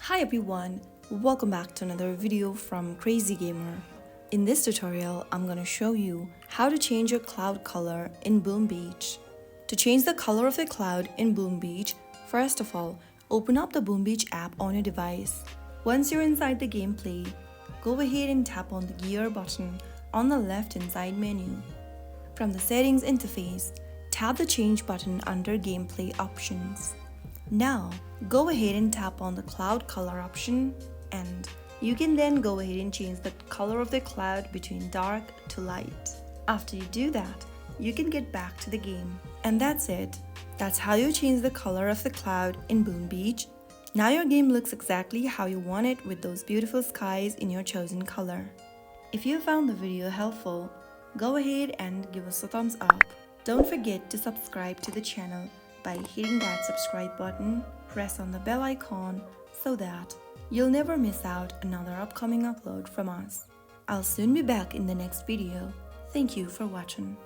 Hi everyone, welcome back to another video from Crazy Gamer. In this tutorial, I'm gonna show you how to change your cloud color in Bloom Beach. To change the color of the cloud in Bloom Beach, first of all, open up the Bloom Beach app on your device. Once you're inside the gameplay, go ahead and tap on the gear button on the left inside menu. From the settings interface, tap the change button under gameplay options. Now, go ahead and tap on the cloud color option and you can then go ahead and change the color of the cloud between dark to light. After you do that, you can get back to the game. And that's it. That's how you change the color of the cloud in Bloom Beach. Now your game looks exactly how you want it with those beautiful skies in your chosen color. If you found the video helpful, go ahead and give us a thumbs up. Don't forget to subscribe to the channel by hitting that subscribe button, press on the bell icon so that you'll never miss out another upcoming upload from us. I'll soon be back in the next video. Thank you for watching.